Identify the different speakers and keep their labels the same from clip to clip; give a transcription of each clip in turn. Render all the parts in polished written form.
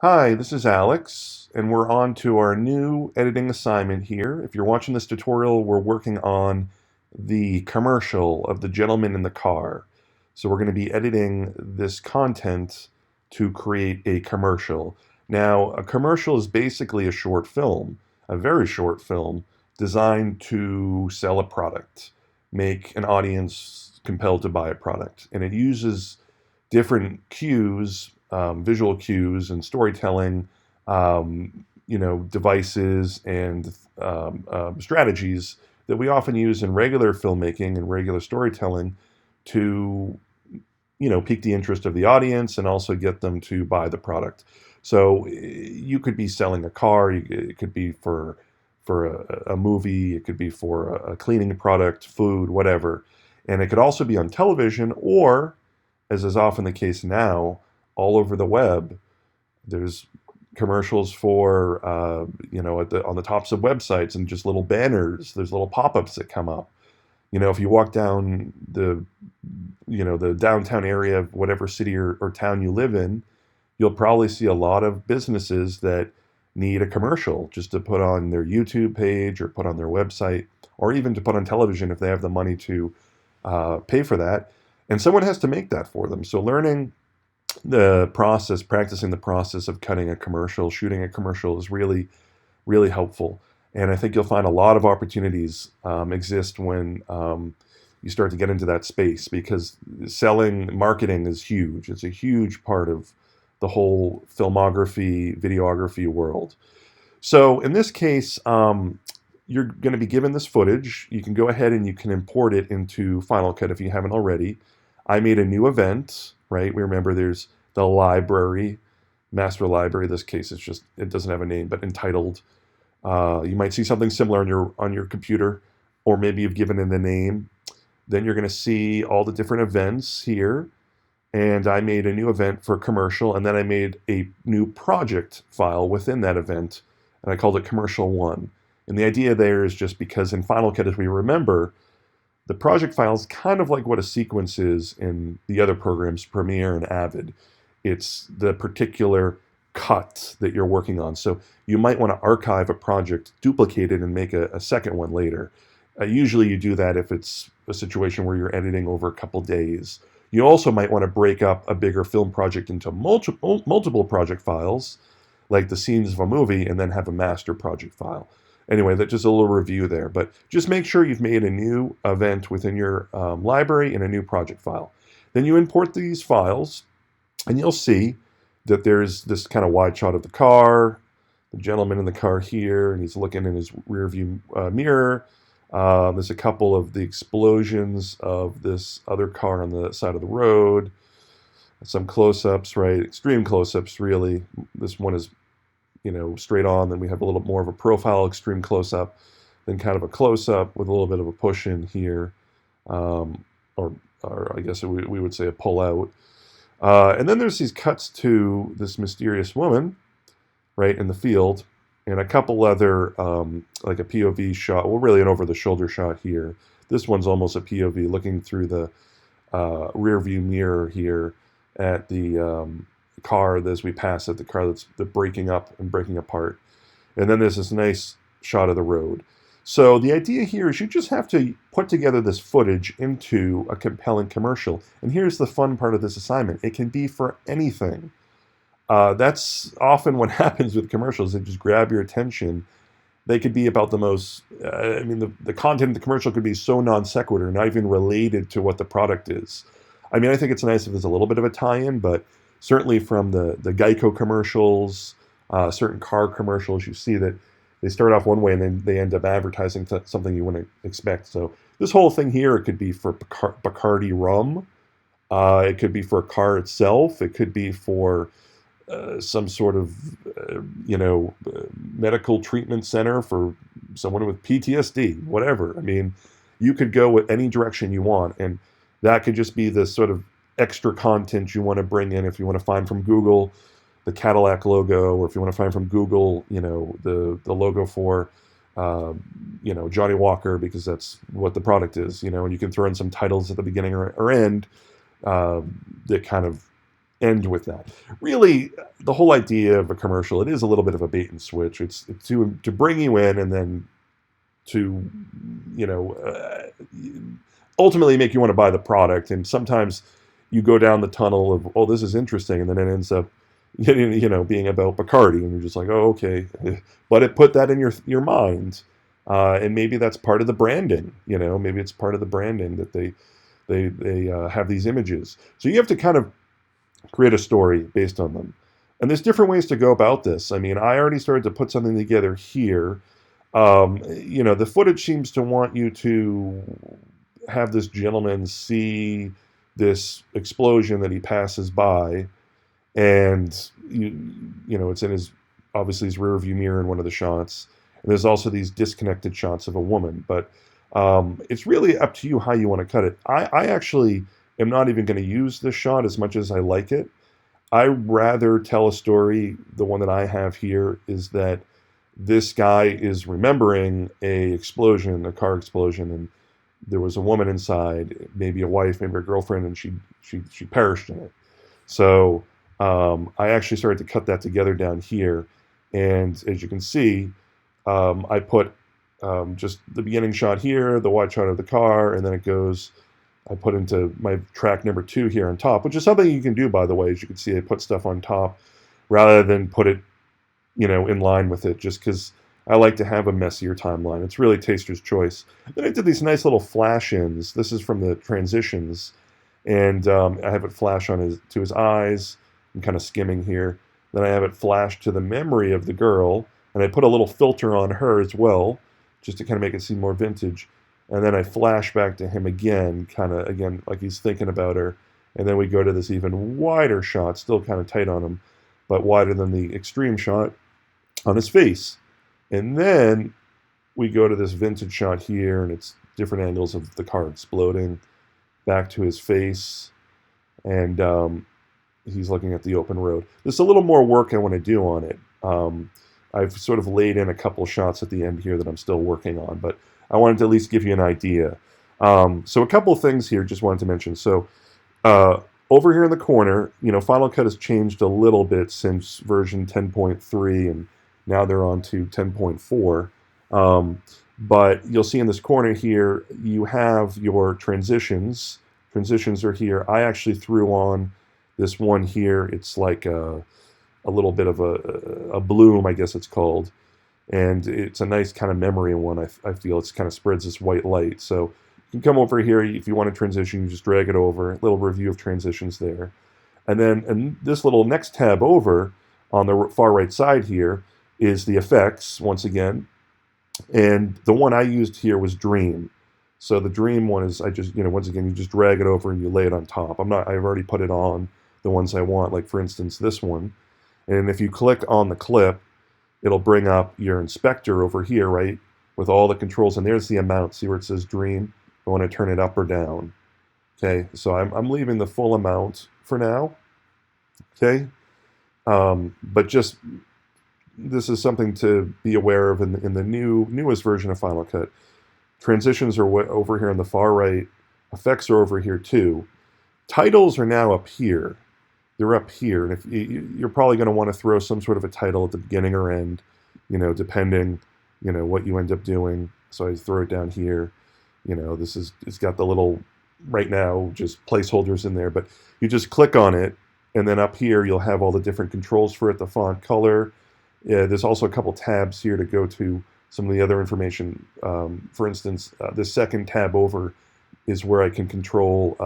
Speaker 1: Hi, this is Alex, and we're on to our new editing assignment here. If you're watching this tutorial, we're working on the commercial of the gentleman in the car. So we're going to be editing this content to create a commercial. Now, a commercial is basically a short film, a very short film, designed to sell a product, make an audience compelled to buy a product. And it uses different cues, visual cues, and storytelling, devices and strategies that we often use in regular filmmaking and regular storytelling to, pique the interest of the audience and also get them to buy the product. So you could be selling a car. It could be for a movie. It could be for a cleaning product, food, whatever. And it could also be on television or, as is often the case now, all over the web. There's commercials for, on the tops of websites and just little banners. There's little pop-ups that come up. If you walk down the downtown area of whatever city or town you live in, you'll probably see a lot of businesses that need a commercial just to put on their YouTube page or put on their website, or even to put on television if they have the money to pay for that. And someone has to make that for them. So learning the process, practicing the process of cutting a commercial, shooting a commercial is really, really helpful. And I think you'll find a lot of opportunities exist when you start to get into that space, because marketing is huge. It's a huge part of the whole filmography, videography world. So in this case, you're going to be given this footage. You can go ahead and you can import it into Final Cut if you haven't already. I made a new event, right? We remember there's the library, master library. In this case, it doesn't have a name, but entitled. You might see something similar on your computer, or maybe you've given it a name. Then you're going to see all the different events here. And I made a new event for commercial, and then I made a new project file within that event, and I called it Commercial 1. And the idea there is just because in Final Cut, as we remember, the project file is kind of like what a sequence is in the other programs, Premiere and Avid. It's the particular cut that you're working on. So you might want to archive a project, duplicate it, and make a second one later. Usually you do that if it's a situation where you're editing over a couple days. You also might want to break up a bigger film project into multiple project files, like the scenes of a movie, and then have a master project file. Anyway, that's just a little review there. But just make sure you've made a new event within your library and a new project file. Then you import these files, and you'll see that there's this kind of wide shot of the car, the gentleman in the car here, and he's looking in his rear view mirror. There's a couple of the explosions of this other car on the side of the road. Some close-ups, right? Extreme close-ups, really. This one is, straight on. Then we have a little more of a profile, extreme close-up, then kind of a close-up with a little bit of a push in here, or I guess we would say a pull-out. And then there's these cuts to this mysterious woman, right, in the field, and a couple other, like a POV shot, well, really an over-the-shoulder shot here. This one's almost a POV looking through the rear view mirror here at the car as we pass it, the car that's breaking up and breaking apart. And then there's this nice shot of the road. So the idea here is you just have to put together this footage into a compelling commercial. And here's the fun part of this assignment. It can be for anything. That's often what happens with commercials. They just grab your attention. They could be about the most, the content of the commercial could be so non sequitur, not even related to what the product is. I mean, I think it's nice if there's a little bit of a tie-in, but certainly from the Geico commercials, certain car commercials, you see that they start off one way and then they end up advertising something you wouldn't expect. So this whole thing here, it could be for Bacardi rum. It could be for a car itself. It could be for some sort of, medical treatment center for someone with PTSD, whatever. I mean, you could go with any direction you want, and that could just be the sort of extra content you want to bring in. If you want to find from Google the Cadillac logo, or if you want to find from Google, the logo for, Johnny Walker, because that's what the product is, and you can throw in some titles at the beginning or end that kind of end with that. Really, the whole idea of a commercial, it is a little bit of a bait and switch. It's to bring you in and then to, you know, ultimately make you want to buy the product. And sometimes you go down the tunnel of, oh, this is interesting, and then it ends up, being about Bacardi, and you're just like, oh, okay. But it put that in your mind, and maybe that's part of the branding. Maybe it's part of the branding that they have these images. So you have to kind of create a story based on them. And there's different ways to go about this. I mean, I already started to put something together here. The footage seems to want you to have this gentleman see this explosion that he passes by, and it's in obviously his rear view mirror in one of the shots. And there's also these disconnected shots of a woman, but it's really up to you how you want to cut it. I actually am not even going to use this shot as much as I like it. I rather tell a story. The one that I have here is that this guy is remembering a car explosion, and there was a woman inside, maybe a wife, maybe a girlfriend, and she perished in it. So I actually started to cut that together down here, and as you can see, I put just the beginning shot here, the wide shot of the car, and then I put into my track number 2 here on top, which is something you can do, by the way. As you can see, I put stuff on top rather than put it, in line with it, just because I like to have a messier timeline. It's really taster's choice. Then I did these nice little flash-ins. This is from the transitions, and I have it flash to his eyes. I'm kind of skimming here. Then I have it flash to the memory of the girl, and I put a little filter on her as well, just to kind of make it seem more vintage. And then I flash back to him again, like he's thinking about her. And then we go to this even wider shot, still kind of tight on him, but wider than the extreme shot on his face. And then we go to this vintage shot here, and it's different angles of the car exploding, back to his face, and he's looking at the open road. There's a little more work I want to do on it. I've sort of laid in a couple shots at the end here that I'm still working on, but I wanted to at least give you an idea. So a couple of things here just wanted to mention. So over here in the corner, Final Cut has changed a little bit since version 10.3, and now they're on to 10.4. But you'll see in this corner here, you have your transitions. Transitions are here. I actually threw on this one here. It's like a little bit of a bloom, I guess it's called. And it's a nice kind of memory one. I feel it kind of spreads this white light. So you can come over here. If you want to transition, you just drag it over. A little review of transitions there. And then in this little next tab over on the far right side here is the effects, once again. And the one I used here was Dream. So the Dream one is, I just, once again, you just drag it over and you lay it on top. I've already put it on the ones I want, like for instance, this one. And if you click on the clip, it'll bring up your inspector over here, right, with all the controls. And there's the amount. See where it says Dream? I want to turn it up or down. Okay, so I'm leaving the full amount for now. Okay, but just this is something to be aware of in the newest version of Final Cut. Transitions are over here on the far right. Effects are over here too. Titles are now up here. They're up here, and if you're probably going to want to throw some sort of a title at the beginning or end, depending, what you end up doing. So I throw it down here. It's got the little, right now, just placeholders in there, but you just click on it, and then up here you'll have all the different controls for it, the font color. There's also a couple tabs here to go to some of the other information. For instance, the second tab over is where I can control,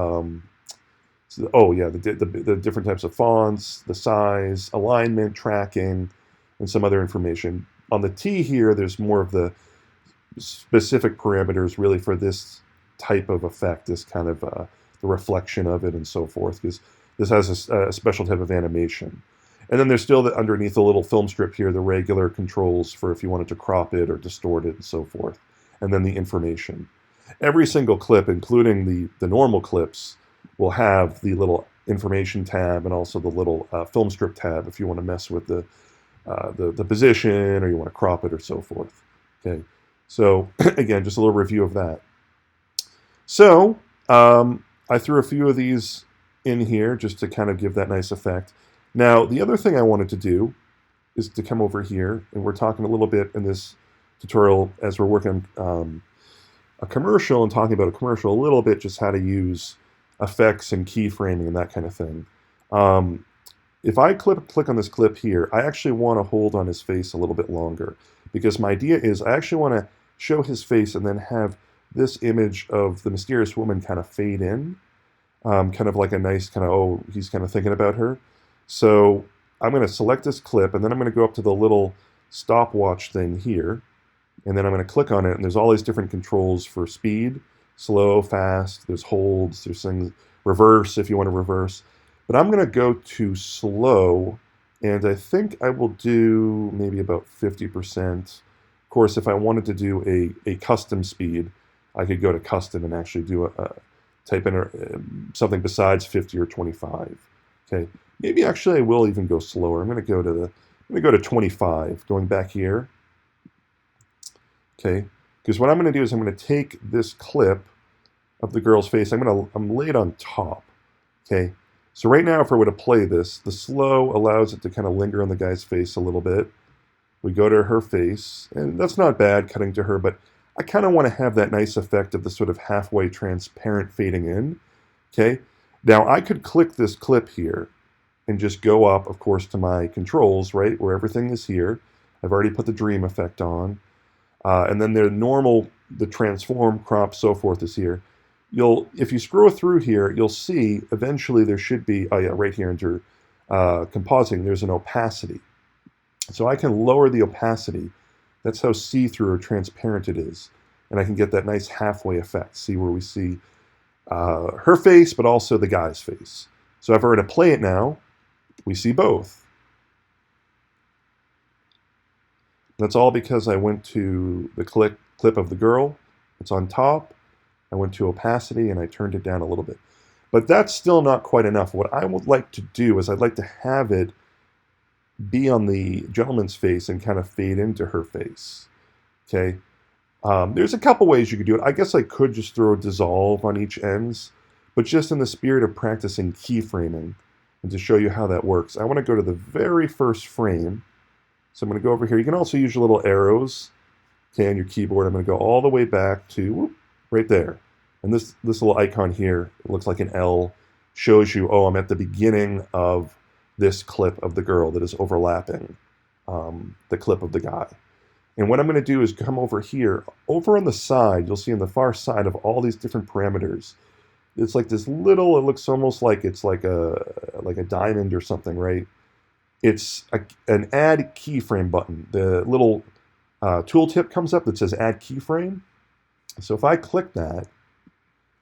Speaker 1: the different types of fonts, the size, alignment, tracking, and some other information. On the T here, there's more of the specific parameters really for this type of effect, this kind of the reflection of it and so forth, because this has a special type of animation. And then there's still underneath the little film strip here, the regular controls for if you wanted to crop it or distort it and so forth. And then the information. Every single clip, including the normal clips, will have the little information tab and also the little film strip tab if you want to mess with the position or you want to crop it or so forth. Okay, so again, just a little review of that. So I threw a few of these in here just to kind of give that nice effect. Now, the other thing I wanted to do is to come over here, and we're talking a little bit in this tutorial as we're working a commercial and talking about a commercial a little bit, just how to use effects and keyframing and that kind of thing. If I click on this clip here, I actually want to hold on his face a little bit longer, because my idea is I actually want to show his face and then have this image of the mysterious woman kind of fade in, kind of like a nice kind of, oh, he's kind of thinking about her. So I'm going to select this clip, and then I'm going to go up to the little stopwatch thing here, and then I'm going to click on it, and there's all these different controls for speed, slow, fast, there's holds, there's things, reverse if you want to reverse. But I'm going to go to slow, and I think I will do maybe about 50%. Of course, if I wanted to do a custom speed, I could go to custom and actually do type in something besides 50 or 25. Okay, maybe actually I will even go slower. I'm going to go to 25. Going back here. Okay, because what I'm going to do is I'm going to take this clip of the girl's face. I'm lay it on top. Okay, so right now if I were to play this, the slow allows it to kind of linger on the guy's face a little bit. We go to her face, and that's not bad cutting to her, but I kind of want to have that nice effect of the sort of halfway transparent fading in. Okay, now I could click this clip here and just go up, of course, to my controls, right, where everything is here. I've already put the dream effect on. And then the transform, crop, so forth is here. If you scroll through here, you'll see eventually there should be, oh yeah, right here under compositing, there's an opacity. So I can lower the opacity. That's how see-through or transparent it is. And I can get that nice halfway effect. See where we see her face, but also the guy's face. So if I were to play it now, we see both. That's all because I went to the clip of the girl. It's on top. I went to opacity and I turned it down a little bit. But that's still not quite enough. What I would like to do is I'd like to have it be on the gentleman's face and kind of fade into her face. Okay. There's a couple ways you could do it. I guess I could just throw a dissolve on each ends, but just in the spirit of practicing keyframing and to show you how that works, I want to go to the very first frame. So I'm going to go over here. You can also use your little arrows, okay, on your keyboard. I'm going to go all the way back to right there. And this little icon here, it looks like an L, shows you, oh, I'm at the beginning of this clip of the girl that is overlapping the clip of the guy. And what I'm going to do is come over here. Over on the side, you'll see on the far side of all these different parameters, it's like this little, it looks almost like it's like a diamond or something, right? It's an add keyframe button. The little tooltip comes up that says add keyframe. So if I click that,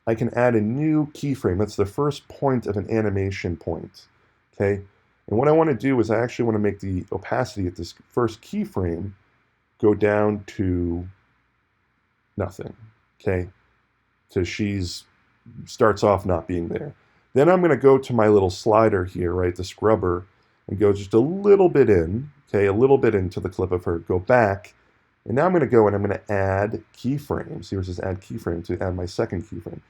Speaker 1: I can add a new keyframe. That's the first point of an animation point. Okay, and what I want to do is I actually want to make the opacity at this first keyframe go down to nothing. Okay, because she's starts off not being there. Then I'm going to go to my little slider here, right, the scrubber, and go just a little bit in, okay, a little bit into the clip of her, go back, and now I'm going to go and I'm going to add keyframe. See where it says add keyframe, to add my second keyframe.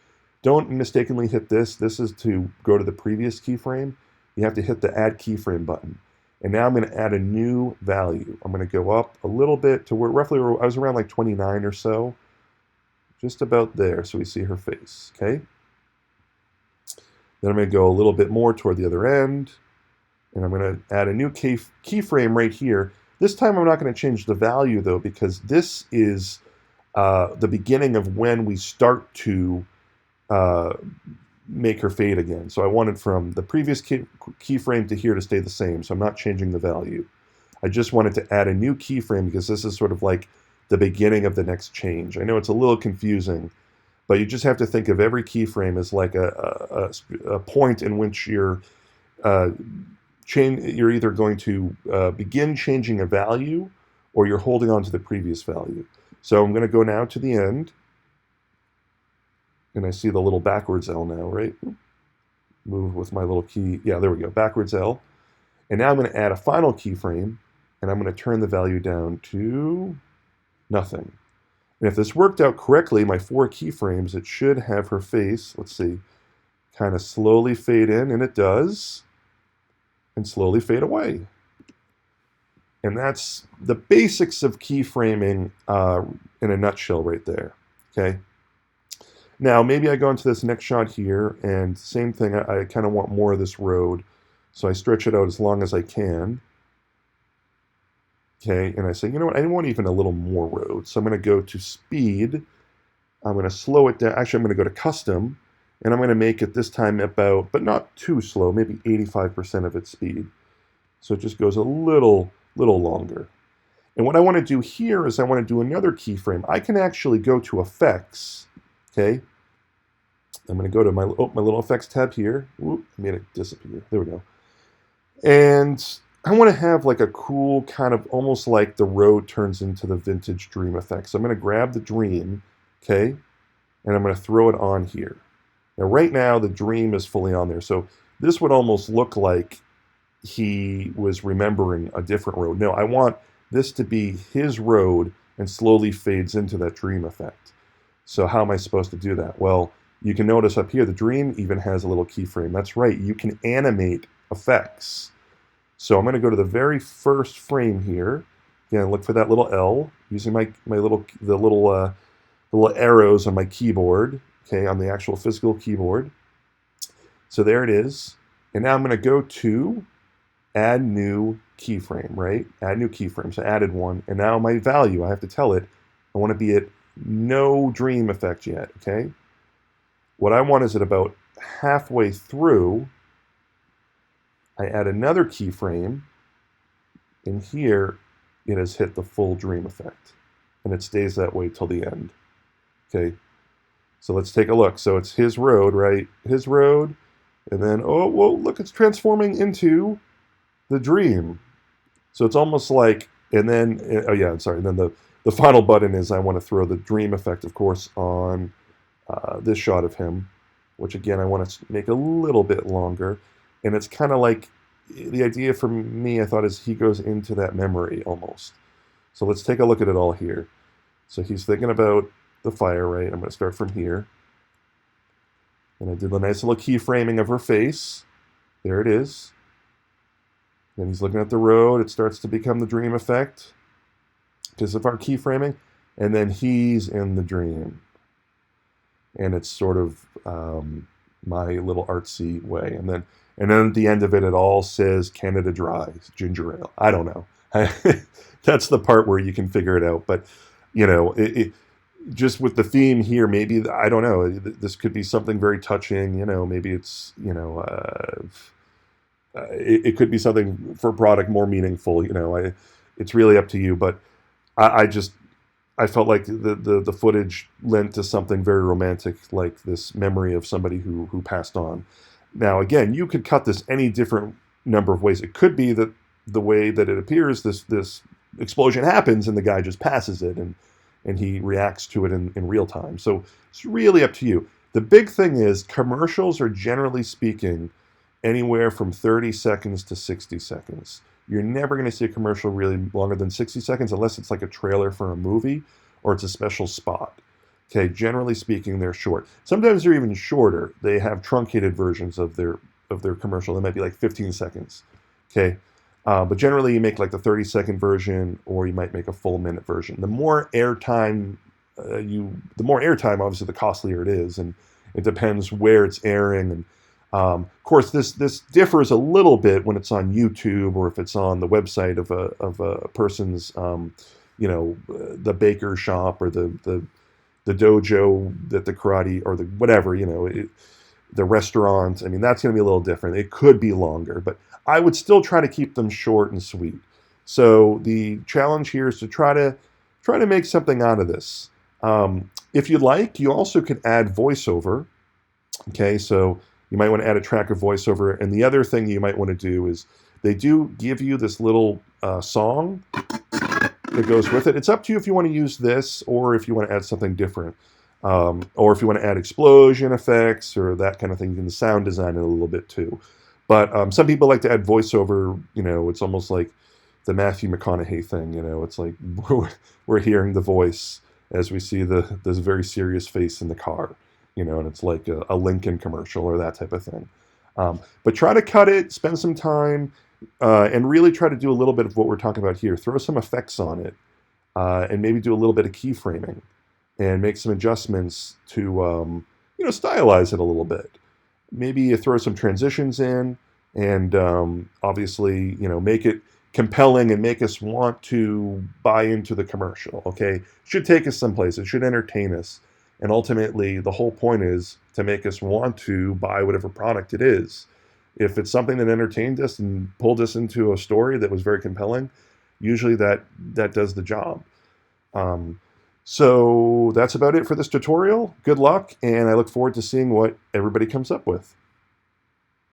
Speaker 1: Don't mistakenly hit this. This is to go to the previous keyframe. You have to hit the add keyframe button. And now I'm going to add a new value. I'm going to go up a little bit to where roughly I was around like 29 or so, just about there, so we see her face, okay? Then I'm going to go a little bit more toward the other end, and I'm going to add a new keyframe right here. This time I'm not going to change the value, though, because this is the beginning of when we start to make her fade again. So I wanted from the previous keyframe to here to stay the same, so I'm not changing the value. I just wanted to add a new keyframe because this is sort of like the beginning of the next change. I know it's a little confusing, but you just have to think of every keyframe as like a point in which you're either going to begin changing a value or you're holding on to the previous value. So I'm going to go now to the end, and I see the little backwards L now, right? Move with my little key. Yeah, there we go, backwards L. And now I'm going to add a final keyframe, and I'm going to turn the value down to nothing. And if this worked out correctly, my 4 keyframes, it should have her face, let's see, kind of slowly fade in, and it does, and slowly fade away. And that's the basics of keyframing in a nutshell right there, okay? Now, maybe I go into this next shot here, and same thing, I kind of want more of this road, so I stretch it out as long as I can. Okay, and I say, you know what, I want even a little more road, so I'm going to go to speed. I'm going to slow it down. Actually, I'm going to go to custom, and I'm going to make it this time about, but not too slow, maybe 85% of its speed. So it just goes a little longer. And what I want to do here is I want to do another keyframe. I can actually go to effects, okay? I'm going to go to my little effects tab here. Whoop, I made it disappear. There we go. And I want to have like a cool kind of almost like the road turns into the vintage dream effect. So I'm going to grab the dream, okay, and I'm going to throw it on here. Now right now the dream is fully on there. So this would almost look like he was remembering a different road. No, I want this to be his road and slowly fades into that dream effect. So how am I supposed to do that? Well, you can notice up here the dream even has a little keyframe. That's right, you can animate effects. So I'm going to go to the very first frame here. Again, look for that little L using the little arrows on my keyboard. Okay, on the actual physical keyboard. So there it is. And now I'm going to go to add new keyframe, right? Add new keyframe. So I added one. And now my value, I have to tell it, I want to be at no dream effect yet, okay? What I want is at about halfway through, I add another keyframe, and here it has hit the full dream effect. And it stays that way till the end, okay? So let's take a look. So it's his road, right? His road, and then, oh, whoa, look, it's transforming into the dream. So it's almost like, and then, oh yeah, I'm sorry, and then the final button is I want to throw the dream effect, of course, on this shot of him, which again, I want to make a little bit longer. And it's kind of like, the idea for me, I thought, is he goes into that memory almost. So let's take a look at it all here. So he's thinking about the fire, right? I'm going to start from here. And I did a nice little keyframing of her face. There it is. Then he's looking at the road. It starts to become the dream effect because of our keyframing. And then he's in the dream. And it's sort of my little artsy way. And then at the end of it, it all says Canada Dry, ginger ale. I don't know. That's the part where you can figure it out. But, you know, just with the theme here, maybe, I don't know, this could be something very touching, you know, maybe it's, you know, it could be something for a product more meaningful, you know, it's really up to you, but I felt like the footage lent to something very romantic, like this memory of somebody who passed on. Now, again, you could cut this any different number of ways. It could be that the way that it appears, this explosion happens and the guy just passes it, and he reacts to it in real time. So it's really up to you. The big thing is commercials are, generally speaking, anywhere from 30 seconds to 60 seconds. You're never going to see a commercial really longer than 60 seconds unless it's like a trailer for a movie or it's a special spot. Okay, generally speaking, they're short. Sometimes they're even shorter. They have truncated versions of their commercial. They might be like 15 seconds. Okay. But generally, you make like the 30-second version, or you might make a full minute version. The more airtime obviously, the costlier it is, and it depends where it's airing. And of course, this differs a little bit when it's on YouTube or if it's on the website of a person's, you know, the baker shop or the dojo, that the karate or the whatever, you know, the restaurant. I mean, that's going to be a little different. It could be longer, but I would still try to keep them short and sweet. So the challenge here is to try to make something out of this. If you'd like, you also could add voiceover. Okay, so you might want to add a track of voiceover. And the other thing you might want to do is they do give you this little song that goes with it. It's up to you if you want to use this or if you want to add something different. Or if you want to add explosion effects or that kind of thing. You can sound design it a little bit too. But some people like to add voiceover. You know, it's almost like the Matthew McConaughey thing. You know, it's like we're hearing the voice as we see this very serious face in the car. and it's like a Lincoln commercial or that type of thing. But try to cut it, spend some time, and really try to do a little bit of what we're talking about here. Throw some effects on it, and maybe do a little bit of keyframing, and make some adjustments to stylize it a little bit. Maybe you throw some transitions in, and obviously make it compelling and make us want to buy into the commercial. Okay, it should take us someplace. It should entertain us, and ultimately the whole point is to make us want to buy whatever product it is. If it's something that entertained us and pulled us into a story that was very compelling, usually that does the job. So that's about it for this tutorial. Good luck, and I look forward to seeing what everybody comes up with.